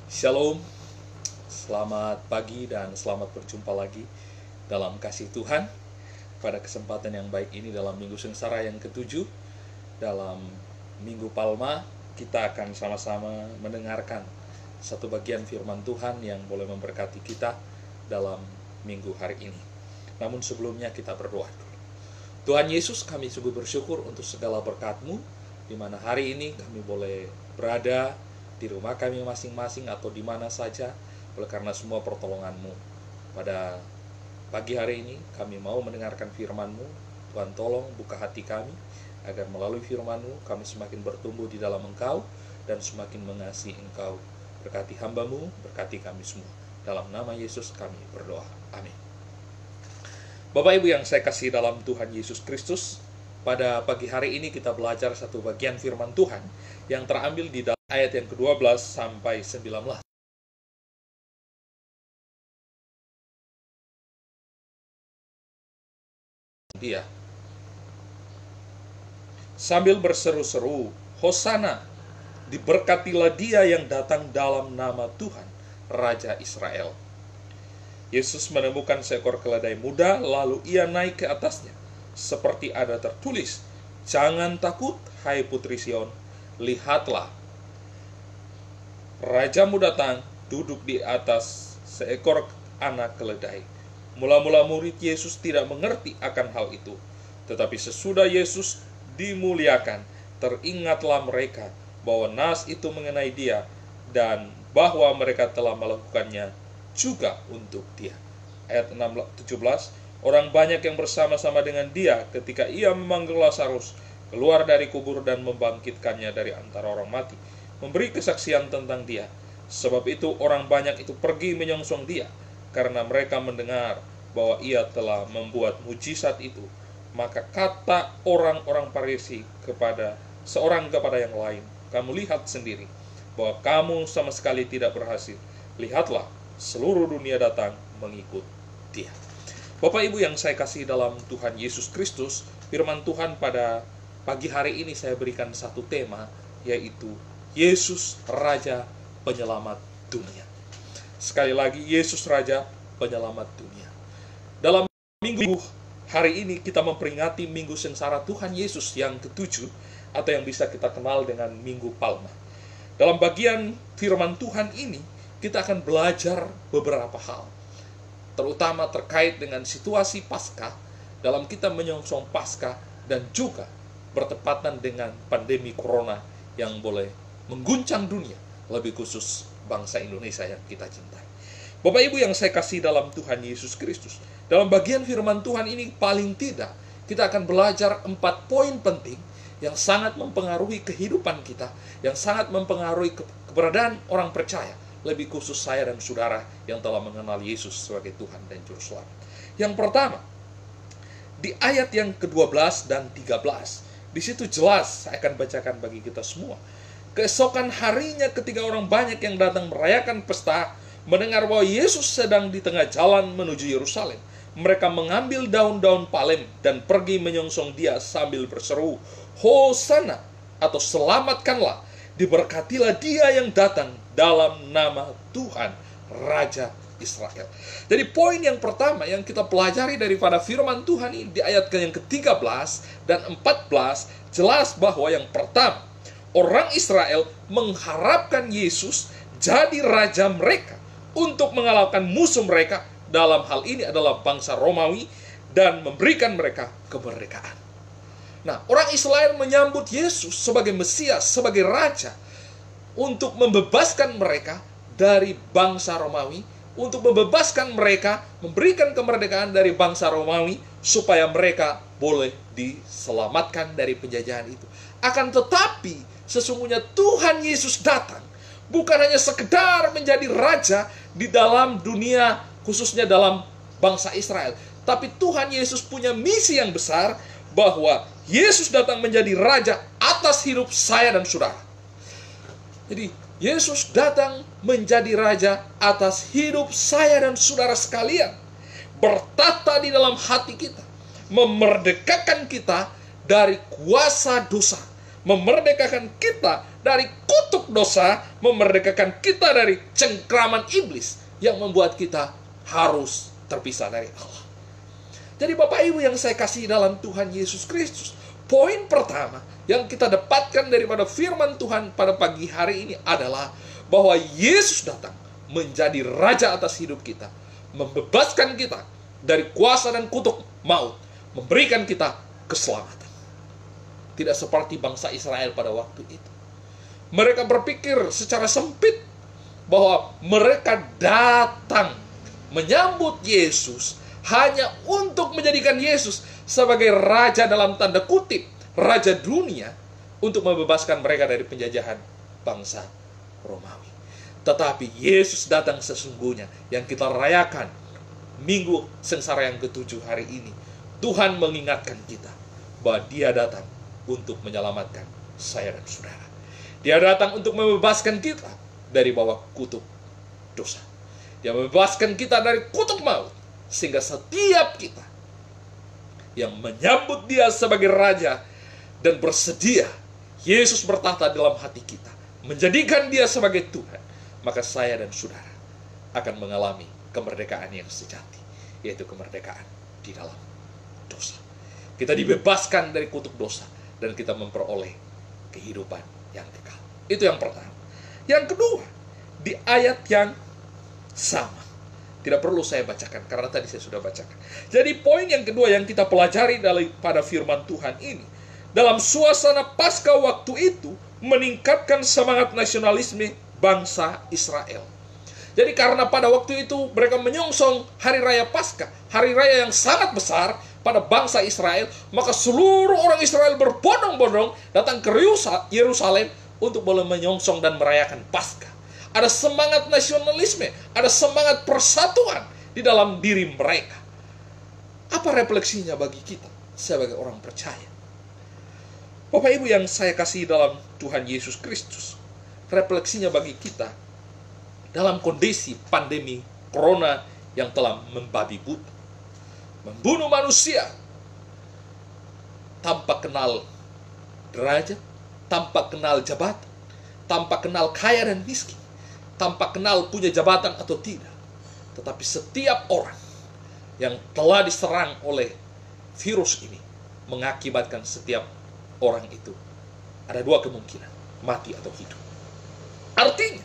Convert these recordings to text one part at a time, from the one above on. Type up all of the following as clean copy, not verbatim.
Shalom, selamat pagi dan selamat berjumpa lagi dalam kasih Tuhan. Pada kesempatan yang baik ini dalam Minggu Sengsara yang ke-7, dalam Minggu Palma, kita akan sama-sama mendengarkan satu bagian firman Tuhan yang boleh memberkati kita dalam minggu hari ini. Namun sebelumnya kita berdoa dulu. Tuhan Yesus, kami sungguh bersyukur untuk segala berkat-Mu, di mana hari ini kami boleh berada di rumah kami masing-masing atau di mana saja, oleh karena semua pertolongan-Mu. Pada pagi hari ini kami mau mendengarkan firman-Mu. Tuhan tolong buka hati kami, agar melalui firman-Mu kami semakin bertumbuh di dalam Engkau dan semakin mengasihi Engkau. Berkati hamba-Mu, berkati kami semua. Dalam nama Yesus kami berdoa. Amin. Bapak Ibu yang saya kasih dalam Tuhan Yesus Kristus, pada pagi hari ini kita belajar satu bagian firman Tuhan yang terambil di dalam ayat yang ke-12 sampai 19. Dia sambil berseru-seru, Hosana, diberkatilah dia yang datang dalam nama Tuhan, Raja Israel. Yesus menemukan seekor keledai muda, lalu ia naik ke atasnya, seperti ada tertulis, jangan takut, hai putri Sion, lihatlah, Rajamu datang, duduk di atas seekor anak keledai. Mula-mula murid Yesus tidak mengerti akan hal itu, tetapi sesudah Yesus dimuliakan, teringatlah mereka bahwa nas itu mengenai dia, dan bahwa mereka telah melakukannya juga untuk dia. Ayat 17, orang banyak yang bersama-sama dengan dia ketika ia memanggil Lazarus keluar dari kubur dan membangkitkannya dari antara orang mati, memberi kesaksian tentang dia. Sebab itu orang banyak itu pergi menyongsong dia, karena mereka mendengar bahwa ia telah membuat mujizat itu. Maka kata orang-orang Farisi kepada seorang kepada yang lain, kamu lihat sendiri bahwa kamu sama sekali tidak berhasil. Lihatlah, seluruh dunia datang mengikut dia. Bapak Ibu yang saya kasih dalam Tuhan Yesus Kristus, firman Tuhan pada pagi hari ini saya berikan satu tema, yaitu Yesus Raja Penyelamat Dunia. Sekali lagi, Yesus Raja Penyelamat Dunia. Dalam minggu hari ini kita memperingati Minggu Sengsara Tuhan Yesus yang ke-7, atau yang bisa kita kenal dengan Minggu Palma. Dalam bagian firman Tuhan ini, kita akan belajar beberapa hal, terutama terkait dengan situasi Paskah, dalam kita menyongsong Paskah, dan juga bertepatan dengan pandemi Corona yang boleh mengguncang dunia, lebih khusus bangsa Indonesia yang kita cintai. Bapak Ibu yang saya kasih dalam Tuhan Yesus Kristus, dalam bagian firman Tuhan ini paling tidak kita akan belajar 4 poin penting yang sangat mempengaruhi kehidupan kita, yang sangat mempengaruhi keberadaan orang percaya, lebih khusus saya dan saudara yang telah mengenal Yesus sebagai Tuhan dan Juru Selamat. Yang pertama, di ayat yang ke-12 dan 13, di situ jelas saya akan bacakan bagi kita semua. Keesokan harinya ketika orang banyak yang datang merayakan pesta, mendengar bahwa Yesus sedang di tengah jalan menuju Yerusalem, mereka mengambil daun-daun palem dan pergi menyongsong dia sambil berseru, Hosana, atau selamatkanlah, diberkatilah dia yang datang dalam nama Tuhan, Raja Israel. Jadi poin yang pertama yang kita pelajari daripada firman Tuhan ini di ayat yang ke-13 dan 14, jelas bahwa yang pertama, orang Israel mengharapkan Yesus jadi raja mereka untuk mengalahkan musuh mereka, dalam hal ini adalah bangsa Romawi, dan memberikan mereka kemerdekaan. Nah, orang Israel menyambut Yesus sebagai Mesias, sebagai raja, untuk membebaskan mereka dari bangsa Romawi, untuk membebaskan mereka, memberikan kemerdekaan dari bangsa Romawi, supaya mereka boleh diselamatkan dari penjajahan itu. Akan tetapi, sesungguhnya Tuhan Yesus datang bukan hanya sekedar menjadi raja di dalam dunia, khususnya dalam bangsa Israel, tapi Tuhan Yesus punya misi yang besar, bahwa Yesus datang menjadi raja atas hidup saya dan saudara. Jadi Yesus datang menjadi raja atas hidup saya dan saudara sekalian, bertata di dalam hati kita, memerdekakan kita dari kuasa dosa, memerdekakan kita dari kutuk dosa, memerdekakan kita dari cengkraman iblis yang membuat kita harus terpisah dari Allah. Jadi Bapak Ibu yang saya kasih dalam Tuhan Yesus Kristus, poin pertama yang kita dapatkan daripada firman Tuhan pada pagi hari ini adalah bahwa Yesus datang menjadi raja atas hidup kita, membebaskan kita dari kuasa dan kutuk maut, memberikan kita keselamatan. Tidak seperti bangsa Israel pada waktu itu. Mereka berpikir secara sempit bahwa mereka datang menyambut Yesus hanya untuk menjadikan Yesus sebagai raja dalam tanda kutip, raja dunia, untuk membebaskan mereka dari penjajahan bangsa Romawi. Tetapi Yesus datang sesungguhnya yang kita rayakan Minggu Sengsara yang ke-7 hari ini. Tuhan mengingatkan kita bahwa Dia datang untuk menyelamatkan saya dan saudara. Dia datang untuk membebaskan kita dari bawah kutuk dosa. Dia membebaskan kita dari kutuk maut. Sehingga setiap kita yang menyambut Dia sebagai Raja dan bersedia Yesus bertahta dalam hati kita, menjadikan Dia sebagai Tuhan, maka saya dan saudara akan mengalami kemerdekaan yang sejati, yaitu kemerdekaan di dalam dosa. Kita dibebaskan dari kutuk dosa dan kita memperoleh kehidupan yang kekal. Itu yang pertama. Yang kedua, di ayat yang sama. Tidak perlu saya bacakan, karena tadi saya sudah bacakan. Jadi poin yang kedua yang kita pelajari pada firman Tuhan ini, dalam suasana Paskah waktu itu, meningkatkan semangat nasionalisme bangsa Israel. Jadi karena pada waktu itu mereka menyongsong Hari Raya Paskah, Hari Raya yang sangat besar pada bangsa Israel, maka seluruh orang Israel berbondong-bondong datang ke Yerusalem untuk boleh menyongsong dan merayakan Paskah. Ada semangat nasionalisme, ada semangat persatuan di dalam diri mereka. Apa refleksinya bagi kita sebagai orang percaya? Bapak Ibu yang saya kasih dalam Tuhan Yesus Kristus, refleksinya bagi kita dalam kondisi pandemi corona yang telah membabi buta, membunuh manusia tanpa kenal derajat, tanpa kenal jabatan, tanpa kenal kaya dan miskin, tanpa kenal punya jabatan atau tidak. Tetapi setiap orang yang telah diserang oleh virus ini mengakibatkan setiap orang itu ada dua kemungkinan, mati atau hidup. Artinya,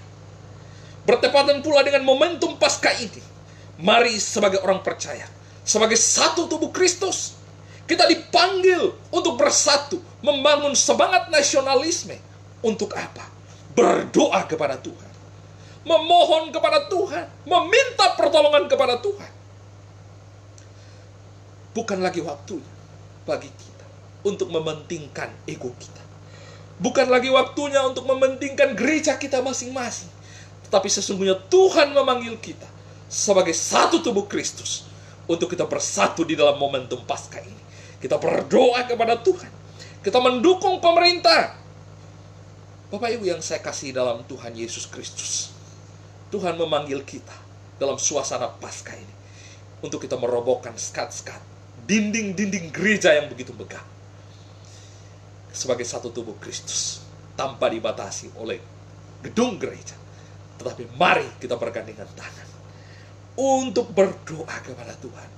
bertepatan pula dengan momentum Paskah ini, mari sebagai orang percaya, sebagai satu tubuh Kristus, kita dipanggil untuk bersatu, membangun semangat nasionalisme. Untuk apa? Berdoa kepada Tuhan, memohon kepada Tuhan, meminta pertolongan kepada Tuhan. Bukan lagi waktunya bagi kita untuk mementingkan ego kita. Bukan lagi waktunya untuk mementingkan gereja kita masing-masing. Tetapi sesungguhnya Tuhan memanggil kita sebagai satu tubuh Kristus untuk kita bersatu di dalam momentum Paskah ini. Kita berdoa kepada Tuhan. Kita mendukung pemerintah. Bapak Ibu yang saya kasih dalam Tuhan Yesus Kristus, Tuhan memanggil kita dalam suasana Paskah ini untuk kita merobohkan sekat-sekat, dinding-dinding gereja yang begitu megah, sebagai satu tubuh Kristus, tanpa dibatasi oleh gedung gereja. Tetapi mari kita bergandengan tangan untuk berdoa kepada Tuhan,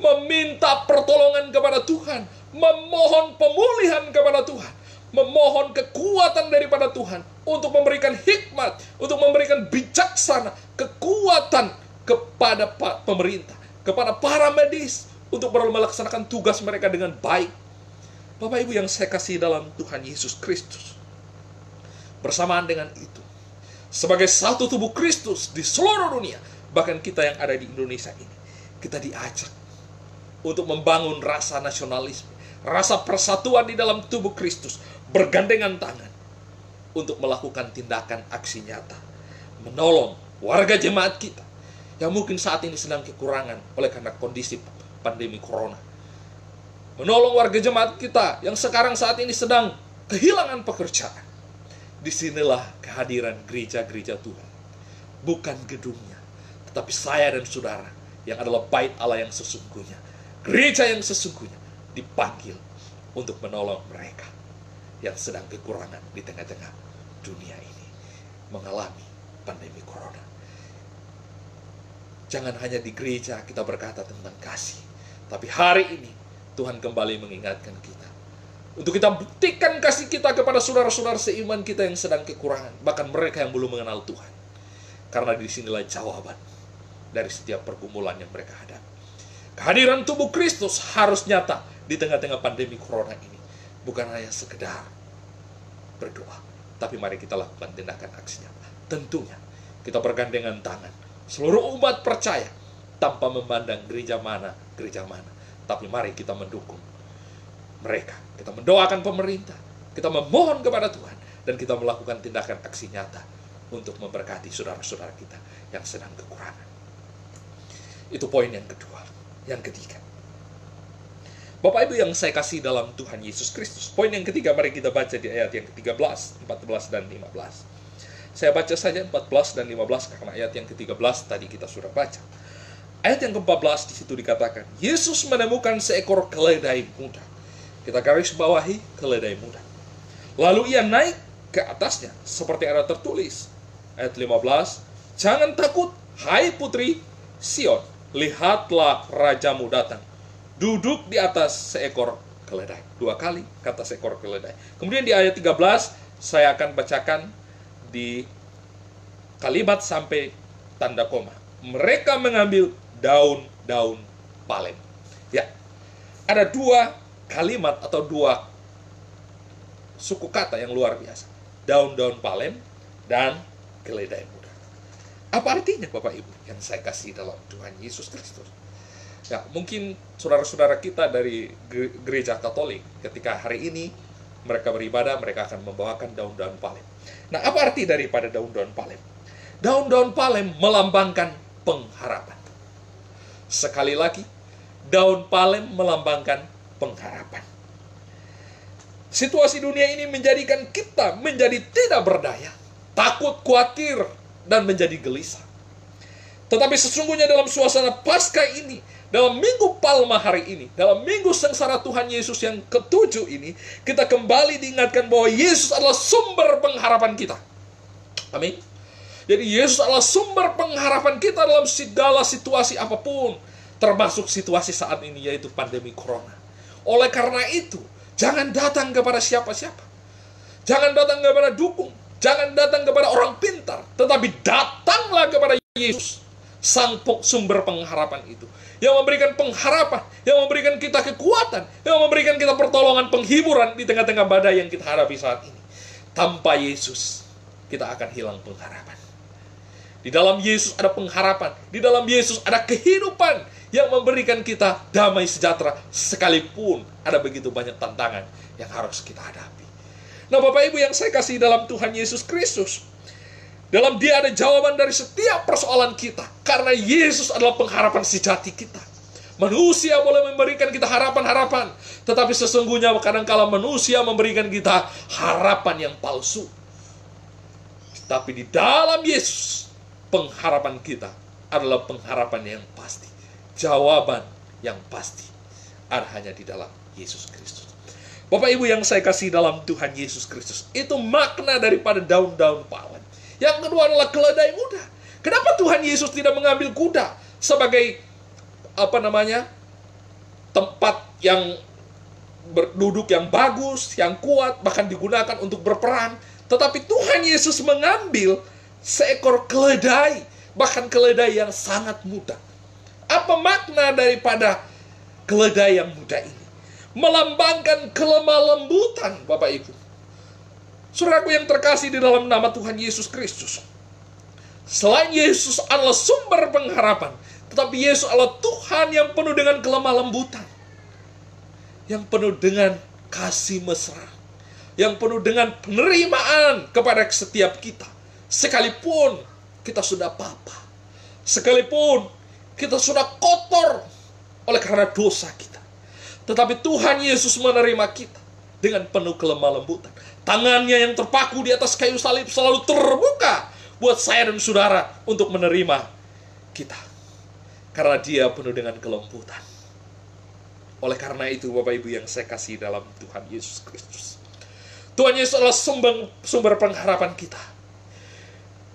meminta pertolongan kepada Tuhan, memohon pemulihan kepada Tuhan, memohon kekuatan daripada Tuhan untuk memberikan hikmat, untuk memberikan bijaksana, kekuatan kepada pemerintah, kepada para medis, untuk melaksanakan tugas mereka dengan baik. Bapak Ibu yang saya kasih dalam Tuhan Yesus Kristus, bersamaan dengan itu, sebagai satu tubuh Kristus di seluruh dunia, bahkan kita yang ada di Indonesia ini, kita diajak untuk membangun rasa nasionalisme, rasa persatuan di dalam tubuh Kristus, bergandengan tangan untuk melakukan tindakan aksi nyata, menolong warga jemaat kita yang mungkin saat ini sedang kekurangan oleh karena kondisi pandemi corona, menolong warga jemaat kita yang sekarang saat ini sedang kehilangan pekerjaan. Disinilah kehadiran gereja-gereja Tuhan, bukan gedungnya, tetapi saya dan saudara yang adalah bait Allah yang sesungguhnya, gereja yang sesungguhnya dipanggil untuk menolong mereka. yang sedang kekurangan di tengah-tengah dunia ini, mengalami pandemi corona. Jangan hanya di gereja kita berkata tentang kasih, tapi hari ini Tuhan kembali mengingatkan kita untuk kita buktikan kasih kita kepada saudara-saudara seiman kita yang sedang kekurangan, bahkan mereka yang belum mengenal Tuhan. Karena disinilah jawaban dari setiap pergumulan yang mereka hadapi. Kehadiran tubuh Kristus harus nyata di tengah-tengah pandemi corona ini. Bukan hanya sekedar berdoa, tapi mari kita lakukan tindakan aksi nyata. Tentunya kita bergandengan tangan, seluruh umat percaya, tanpa memandang gereja mana, tapi mari kita mendukung mereka. Kita mendoakan pemerintah, kita memohon kepada Tuhan, dan kita melakukan tindakan aksi nyata untuk memberkati saudara-saudara kita yang sedang kekurangan. Itu poin yang kedua. Yang ketiga, Bapak Ibu yang saya kasih dalam Tuhan Yesus Kristus, poin yang ketiga mari kita baca di ayat yang ke-13, 14, dan 15. Saya baca saja 14 dan 15 karena ayat yang ke-13 tadi kita sudah baca. Ayat yang ke-14 di situ dikatakan, Yesus menemukan seekor keledai muda. Kita garis bawahi keledai muda. Lalu ia naik ke atasnya seperti ada tertulis. Ayat 15, jangan takut, hai putri Sion, lihatlah rajamu datang, duduk di atas seekor keledai. 2 kali kata seekor keledai. Kemudian di ayat 13, saya akan bacakan di kalimat sampai tanda koma. Mereka mengambil daun-daun palem. Ya, ada 2 kalimat atau 2 suku kata yang luar biasa. Daun-daun palem dan keledai muda. Apa artinya Bapak Ibu yang saya kasih dalam Tuhan Yesus Kristus? Ya, mungkin saudara-saudara kita dari gereja Katolik ketika hari ini mereka beribadah, mereka akan membawakan daun-daun palem. Nah, apa arti daripada daun-daun palem? Daun-daun palem melambangkan pengharapan. Sekali lagi, daun palem melambangkan pengharapan. Situasi dunia ini menjadikan kita menjadi tidak berdaya, takut, khawatir, dan menjadi gelisah. Tetapi sesungguhnya dalam suasana Paskah ini, dalam Minggu Palma hari ini, dalam Minggu Sengsara Tuhan Yesus yang ke-7 ini, kita kembali diingatkan bahwa Yesus adalah sumber pengharapan kita. Amin. Jadi Yesus adalah sumber pengharapan kita dalam segala situasi apapun, termasuk situasi saat ini, yaitu pandemi corona. Oleh karena itu, jangan datang kepada siapa-siapa. Jangan datang kepada dukun. Jangan datang kepada orang pintar. Tetapi datanglah kepada Yesus, sang sumber pengharapan itu. Yang memberikan pengharapan, yang memberikan kita kekuatan, yang memberikan kita pertolongan, penghiburan di tengah-tengah badai yang kita hadapi saat ini. Tanpa Yesus, kita akan hilang pengharapan. Di dalam Yesus ada pengharapan. Di dalam Yesus ada kehidupan yang memberikan kita damai sejahtera, sekalipun ada begitu banyak tantangan yang harus kita hadapi. Nah, Bapak Ibu yang saya kasih dalam Tuhan Yesus Kristus, dalam Dia ada jawaban dari setiap persoalan kita, karena Yesus adalah pengharapan sejati kita. Manusia boleh memberikan kita harapan-harapan, tetapi sesungguhnya kadang-kala manusia memberikan kita harapan yang palsu. Tapi di dalam Yesus, pengharapan kita adalah pengharapan yang pasti. Jawaban yang pasti ada hanya di dalam Yesus Kristus. Bapak Ibu yang saya kasih dalam Tuhan Yesus Kristus, itu makna daripada daun-daun palem. Yang kedua adalah keledai muda. Kenapa Tuhan Yesus tidak mengambil kuda sebagai tempat yang berduduk yang bagus, yang kuat, bahkan digunakan untuk berperang? Tetapi Tuhan Yesus mengambil seekor keledai, bahkan keledai yang sangat muda. Apa makna daripada keledai yang muda ini? Melambangkan kelemah lembutan, Bapak Ibu. Saudaraku yang terkasih di dalam nama Tuhan Yesus Kristus, selain Yesus adalah sumber pengharapan, tetapi Yesus adalah Tuhan yang penuh dengan kelemah lembutan, yang penuh dengan kasih mesra, yang penuh dengan penerimaan kepada setiap kita, sekalipun kita sudah papa, sekalipun kita sudah kotor oleh karena dosa kita. Tetapi Tuhan Yesus menerima kita dengan penuh kelemah lembutan. Tangannya yang terpaku di atas kayu salib selalu terbuka buat saya dan saudara untuk menerima kita. Karena Dia penuh dengan kelembutan. Oleh karena itu, Bapak Ibu yang saya kasih dalam Tuhan Yesus Kristus, Tuhan Yesus adalah sumber pengharapan kita.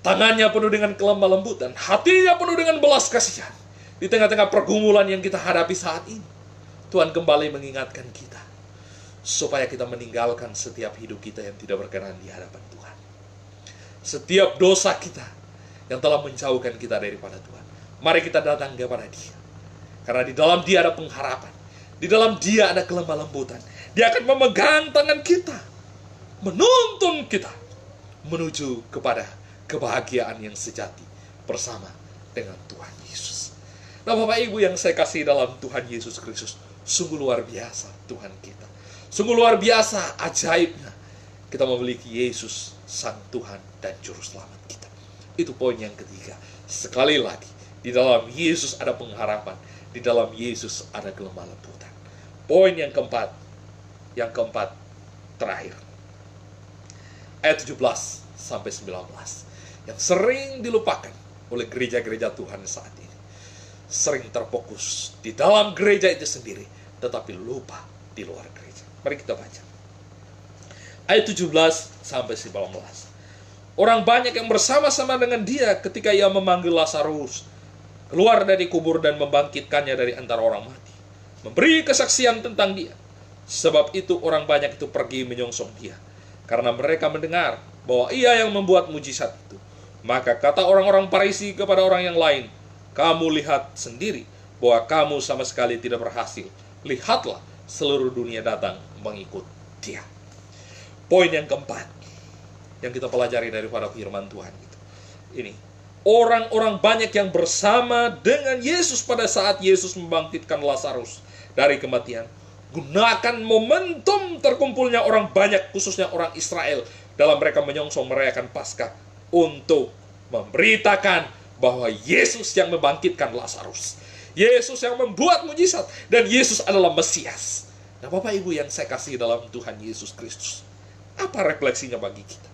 Tangannya penuh dengan kelemah lembutan, hatinya penuh dengan belas kasihan. Di tengah-tengah pergumulan yang kita hadapi saat ini, Tuhan kembali mengingatkan kita supaya kita meninggalkan setiap hidup kita yang tidak berkenan di hadapan Tuhan. Setiap dosa kita yang telah menjauhkan kita daripada Tuhan, mari kita datang kepada Dia. Karena di dalam Dia ada pengharapan. Di dalam Dia ada kelemah lembutan. Dia akan memegang tangan kita, menuntun kita menuju kepada kebahagiaan yang sejati bersama dengan Tuhan Yesus. Nah, Bapak Ibu yang saya kasih dalam Tuhan Yesus Kristus, sungguh luar biasa Tuhan kita. Sungguh luar biasa ajaibnya kita memiliki Yesus, Sang Tuhan dan Juru Selamat kita. Itu poin yang ketiga. Sekali lagi, di dalam Yesus ada pengharapan. Di dalam Yesus ada kelemah lembutan. Poin yang keempat terakhir. Ayat 17 sampai 19. Yang sering dilupakan oleh gereja-gereja Tuhan saat ini. Sering terfokus di dalam gereja itu sendiri, tetapi lupa di luar gereja. Mari kita baca. Ayat 17 sampai 19. Orang banyak yang bersama-sama dengan dia ketika ia memanggil Lazarus keluar dari kubur dan membangkitkannya dari antara orang mati, memberi kesaksian tentang dia. Sebab itu orang banyak itu pergi menyongsong dia, karena mereka mendengar bahwa ia yang membuat mujizat itu. Maka kata orang-orang Farisi kepada orang yang lain, kamu lihat sendiri bahwa kamu sama sekali tidak berhasil. Lihatlah, seluruh dunia datang mengikut dia. Poin yang keempat yang kita pelajari daripada firman Tuhan itu, ini, orang-orang banyak yang bersama dengan Yesus pada saat Yesus membangkitkan Lazarus dari kematian. Gunakan momentum terkumpulnya orang banyak, khususnya orang Israel, dalam mereka menyongsong merayakan Paskah untuk memberitakan bahwa Yesus yang membangkitkan Lazarus, Yesus yang membuat mujizat, dan Yesus adalah Mesias. Nah, Bapak Ibu yang saya kasih dalam Tuhan Yesus Kristus, apa refleksinya bagi kita?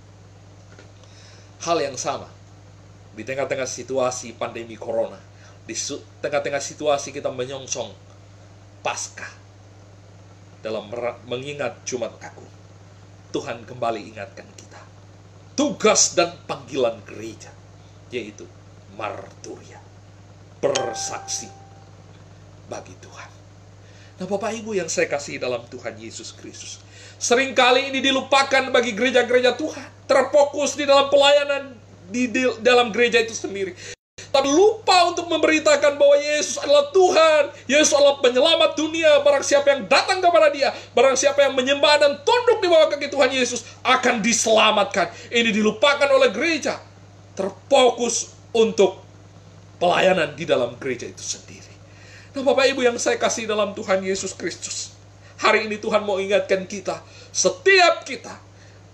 Hal yang sama. Di tengah-tengah situasi pandemi corona, di tengah-tengah situasi kita menyongsong Paskah, dalam mengingat Jumat Agung, Tuhan kembali ingatkan kita tugas dan panggilan gereja, yaitu marturia, bersaksi bagi Tuhan. Nah, Bapak Ibu yang saya kasih dalam Tuhan Yesus Kristus, seringkali ini dilupakan bagi gereja-gereja Tuhan, terfokus di dalam pelayanan di dalam gereja itu sendiri, tapi lupa untuk memberitakan bahwa Yesus adalah Tuhan, Yesus adalah penyelamat dunia. Barang siapa yang datang kepada dia, barang siapa yang menyembah dan tunduk di bawah kaki Tuhan Yesus, akan diselamatkan. Ini dilupakan oleh gereja, terfokus untuk pelayanan di dalam gereja itu sendiri. Nah, Bapak Ibu yang saya kasih dalam Tuhan Yesus Kristus, hari ini Tuhan mau ingatkan kita, setiap kita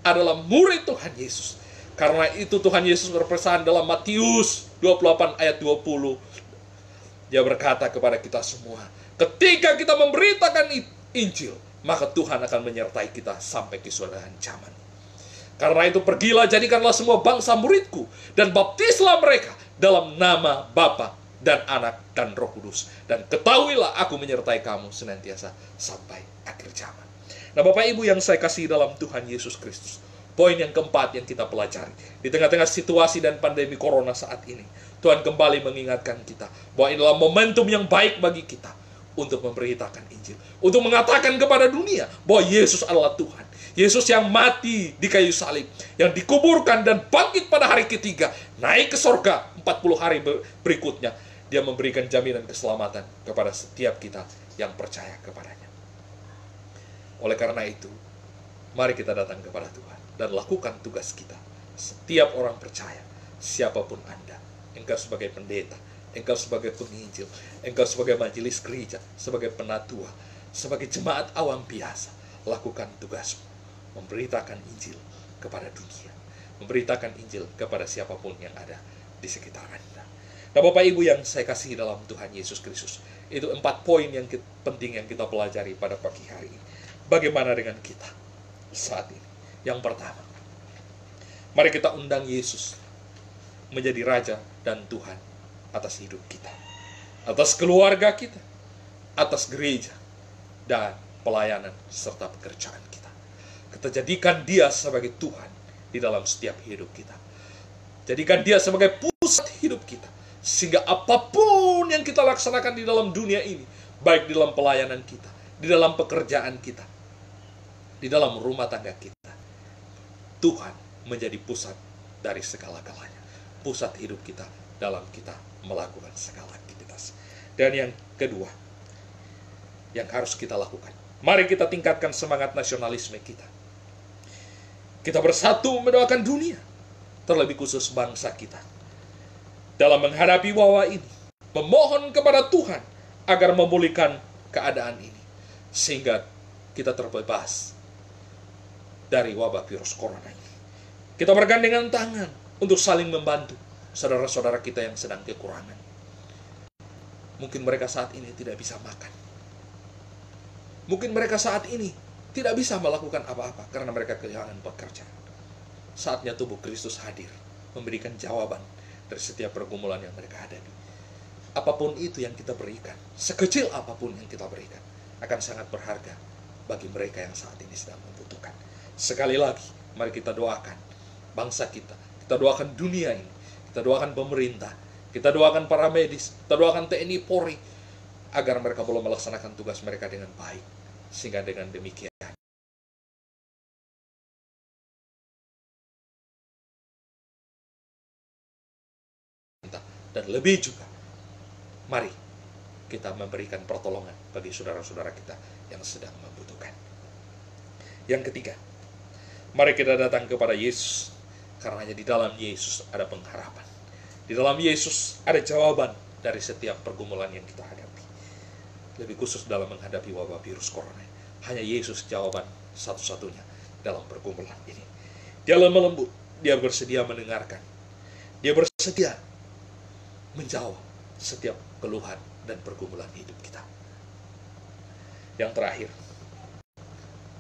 adalah murid Tuhan Yesus. Karena itu Tuhan Yesus berpesan dalam Matius 28 ayat 20. Dia berkata kepada kita semua, ketika kita memberitakan Injil, maka Tuhan akan menyertai kita sampai kesudahan zaman. Karena itu pergilah, jadikanlah semua bangsa muridku, dan baptislah mereka dalam nama Bapa dan Anak dan Roh Kudus. Dan ketahuilah aku menyertai kamu senantiasa sampai akhir zaman. Nah, Bapak Ibu yang saya kasih dalam Tuhan Yesus Kristus, poin yang keempat yang kita pelajari, di tengah-tengah situasi dan pandemi corona saat ini, Tuhan kembali mengingatkan kita bahwa inilah momentum yang baik bagi kita untuk memberitakan Injil, untuk mengatakan kepada dunia bahwa Yesus adalah Tuhan. Yesus yang mati di kayu salib, yang dikuburkan dan bangkit pada hari ketiga, naik ke sorga 40 hari berikutnya. Dia memberikan jaminan keselamatan kepada setiap kita yang percaya kepadanya. Oleh karena itu, mari kita datang kepada Tuhan dan lakukan tugas kita. Setiap orang percaya, siapapun Anda, engkau sebagai pendeta, engkau sebagai penginjil, engkau sebagai majelis gereja, sebagai penatua, sebagai jemaat awam biasa, lakukan tugasmu, memberitakan Injil kepada dunia, memberitakan Injil kepada siapapun yang ada di sekitar Anda. Nah, Bapak Ibu yang saya kasih dalam Tuhan Yesus Kristus, itu 4 poin yang penting yang kita pelajari pada pagi hari ini. Bagaimana dengan kita saat ini? Yang pertama, mari kita undang Yesus menjadi Raja dan Tuhan atas hidup kita, atas keluarga kita, atas gereja, dan pelayanan serta pekerjaan kita. Kita jadikan Dia sebagai Tuhan di dalam setiap hidup kita. Jadikan Dia sebagai pusat hidup kita. Sehingga apapun yang kita laksanakan di dalam dunia ini, baik di dalam pelayanan kita, di dalam pekerjaan kita, di dalam rumah tangga kita, Tuhan menjadi pusat dari segala-galanya. Pusat hidup kita dalam kita melakukan segala aktivitas. Dan yang kedua, yang harus kita lakukan, mari kita tingkatkan semangat nasionalisme kita. Kita bersatu mendoakan dunia, terlebih khusus bangsa kita, dalam menghadapi wabah ini, memohon kepada Tuhan agar memulihkan keadaan ini, sehingga kita terbebas dari wabah virus corona ini. Kita bergandengan tangan untuk saling membantu saudara-saudara kita yang sedang kekurangan. Mungkin mereka saat ini tidak bisa makan. Mungkin mereka saat ini tidak bisa melakukan apa-apa karena mereka kehilangan pekerjaan. Saatnya tubuh Kristus hadir, memberikan jawaban dari setiap pergumulan yang mereka hadapi. Apapun itu yang kita berikan, sekecil apapun yang kita berikan, akan sangat berharga bagi mereka yang saat ini sedang membutuhkan. Sekali lagi, mari kita doakan bangsa kita doakan dunia ini, kita doakan pemerintah, kita doakan para medis, kita doakan TNI Polri, agar mereka boleh melaksanakan tugas mereka dengan baik, sehingga dengan demikian dan lebih juga, mari kita memberikan pertolongan bagi saudara-saudara kita yang sedang membutuhkan. Yang ketiga, mari kita datang kepada Yesus, karena di dalam Yesus ada pengharapan. Di dalam Yesus ada jawaban dari setiap pergumulan yang kita hadapi. Lebih khusus dalam menghadapi wabah virus corona. Hanya Yesus jawaban satu-satunya dalam pergumulan ini. Dia lemah lembut, Dia bersedia mendengarkan. Dia bersedia menjawab setiap keluhan dan pergumulan hidup kita. Yang terakhir,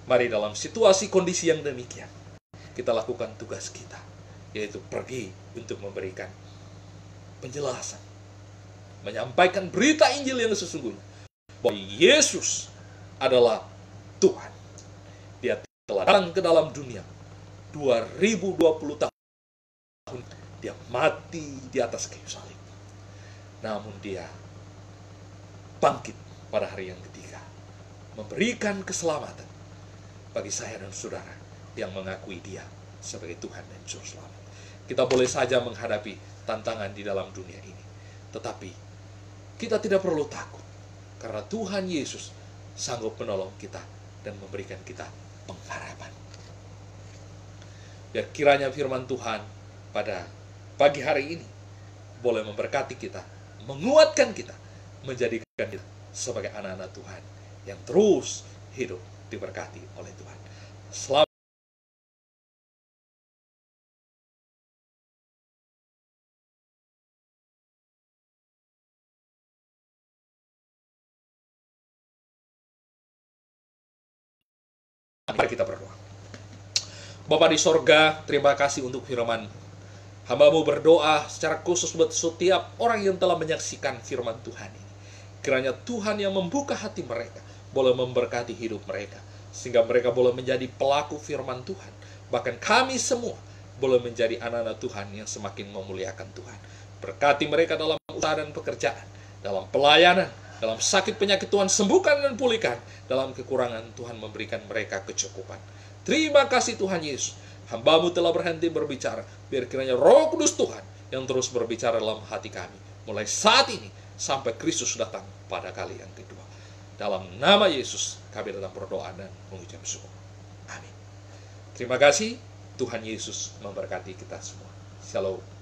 mari dalam situasi kondisi yang demikian, kita lakukan tugas kita, yaitu pergi untuk memberikan penjelasan, menyampaikan berita Injil yang sesungguhnya, bahwa Yesus adalah Tuhan. Dia telah datang ke dalam dunia 2020 tahun, Dia mati di atas kayu salib. Namun Dia bangkit pada hari yang ketiga, memberikan keselamatan bagi saya dan saudara yang mengakui Dia sebagai Tuhan dan Juru Selamat. Kita boleh saja menghadapi tantangan di dalam dunia ini, tetapi kita tidak perlu takut, karena Tuhan Yesus sanggup menolong kita dan memberikan kita pengharapan. Biar kiranya firman Tuhan pada pagi hari ini boleh memberkati kita, menguatkan kita, menjadikan kita sebagai anak-anak Tuhan yang terus hidup diberkati oleh Tuhan. Selamat. Mari kita berdoa. Bapa di sorga, terima kasih untuk firman. Hamba-Mu berdoa secara khusus buat setiap orang yang telah menyaksikan firman Tuhan ini. Kiranya Tuhan yang membuka hati mereka boleh memberkati hidup mereka, sehingga mereka boleh menjadi pelaku firman Tuhan. Bahkan kami semua boleh menjadi anak-anak Tuhan yang semakin memuliakan Tuhan. Berkati mereka dalam usaha dan pekerjaan, dalam pelayanan, dalam sakit penyakit Tuhan sembuhkan dan pulihkan, dalam kekurangan Tuhan memberikan mereka kecukupan. Terima kasih Tuhan Yesus. Hamba-Mu telah berhenti berbicara. Biar kiranya Roh Kudus Tuhan yang terus berbicara dalam hati kami, mulai saat ini sampai Kristus datang pada kali yang kedua. Dalam nama Yesus kami datang berdoa dan mengucap syukur. Amin. Terima kasih. Tuhan Yesus memberkati kita semua. Shalom.